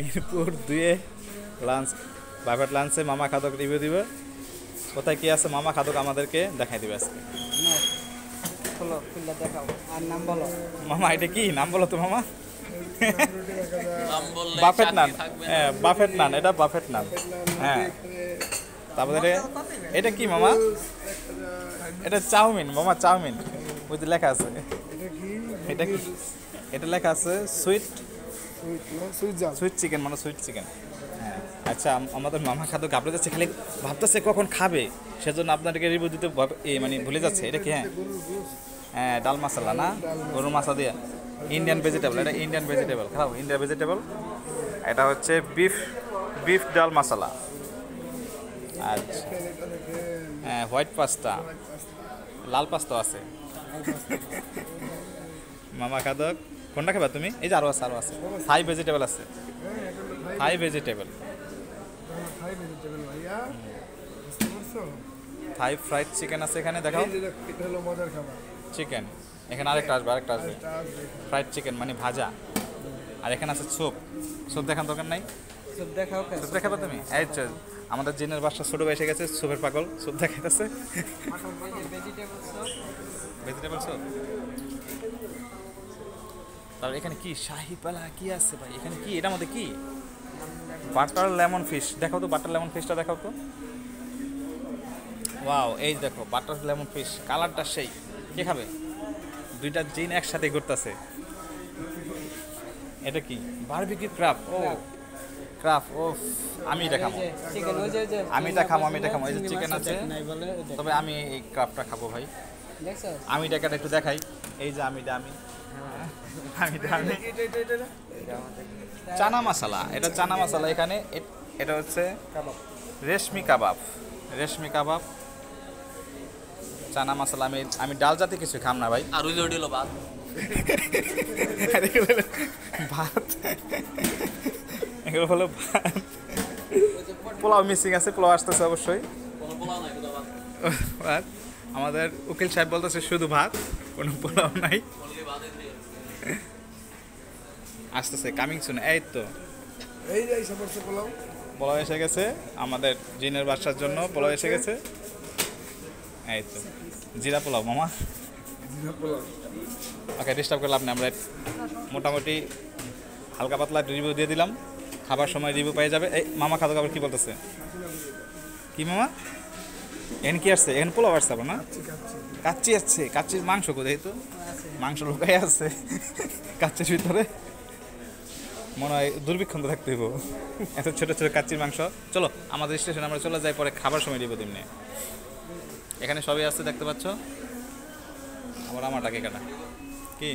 Mirpur 2-এ lunch, private লাঞ্চে মামা খাদক review দিবে। কোথায় কি আছে মামা খাদক আমাদেরকে দেখাই দিবে আজকে। মামা এটা কি নাম বলো তো মামা? বাফেট নান। হ্যাঁ বাফেট নান, এটা বাফেট নান। হ্যাঁ তারপরে এটা কি মামা? এটা চাউমিন মামা, চাউমিন ওই যে লেখা আছে। এটা কি? এটা লেখা আছে সুইট চিকেন, মানে সুইট চিকেন। হ্যাঁ আচ্ছা, আমাদের মামা খাদ্য ঘাবড়ে যাচ্ছে, খালি ভাবতেছে কখন খাবে, সেজন্য আপনাদেরকে রিভিউ দিতে মানে ভুলে যাচ্ছে। এটা কি? হ্যাঁ ডাল মশলা না, গরুর মাথা দিয়ে ইন্ডিয়ান ভেজিটেবল। এটা ইন্ডিয়ান ভেজিটেবল, খাও ইন্ডিয়ান ভেজিটেবল। এটা হচ্ছে বিফ ডাল মশলা। আচ্ছা হ্যাঁ হোয়াইট পাস্তা, লাল পাস্তা আছে। মামা খাদক কোনটা খাবা তুমি? এই যে আরো আছে থাই ভেজিটেবল আছে, থাই ভেজিটেবল, থাই ফ্রাইড চিকেন আছে এখানে। দেখাও চিকেন, এখানে আরেকটা আসবে ফ্রাইড চিকেন মানে ভাজা। আর এখানে আছে স্যুপ দেখান দোকান নাই, স্যুপ দেখাবো তুমি? এই আমাদের জিনের বাসা ছোট এসে গেছে, স্যুপের পাগল, স্যুপ দেখাইতেছে। Vegetable soup. তারপর এখানে কি শাহি পালা কি আছে ভাই? এখানে কি এটার মধ্যে কি? Butter lemon fish. দেখাও তো বাটার লেমন ফিশটা দেখাও তো। ওয়াও, এই দেখো বাটার লেমন ফিশ, কালারটা সেই। কে খাবে? দুইটা জিন একসাথে ঘুরতেছে। এটা কি? Barbecue crab. ও ক্রাব, ও আমি এটা খাবো, আমি এটা খাবো। এই যে চিকেন আছে, তবে আমি এই ক্রাবটা খাবো ভাই। আমি এটাকে একটু দেখাই। এই যে আমি চানা মশলা, এটা চানা মশলা। এখানে এটা হচ্ছে রেশমি কাবাব, চানা মশলা। আমি ডাল জাতীয় কিছু খাম না ভাই। আর ভাত, এগুলো হলো ভাত। পোলাও মিসিং আছে, পোলাও আসতেছে অবশ্যই। আমাদের উকিল সাহেব বলতেছে শুধু ভাত, কোনো পোলাও নাই। আসতেছে, কামিং সুন। এই তো পোলাও এসে গেছে, আমাদের জিনের বাসার জন্য পোলাও এসে গেছে। এই তো জিরা পোলাও মামা। ওকে ডিস্টার্ব করলাম না, আমরা মোটামুটি হালকা পাতলা রিভিউ দিয়ে দিলাম। খাবার সময় রিভিউ পেয়ে যাবে। এই মামা খাদক আবার কি বলতেছে? কি মামা? এখানে কি আসছে? এখানে পোলাও আসছে না? কাচ্চি আসছে। কাচ্চির মাংস কোথায়? তো মাংস লুকাই আছে কাচ্চির ভিতরে, মনে হয় দুর্ভিক্ষণ থাকতে হইব এত ছোটো ছোটো কাচ্চির মাংস। চলো আমাদের স্টেশনে আমরা চলে যাই, পরে খাবার সময় দিব তেমনি। এখানে সবই আসছে দেখতে পাচ্ছ। আমারটাকে কাটা কি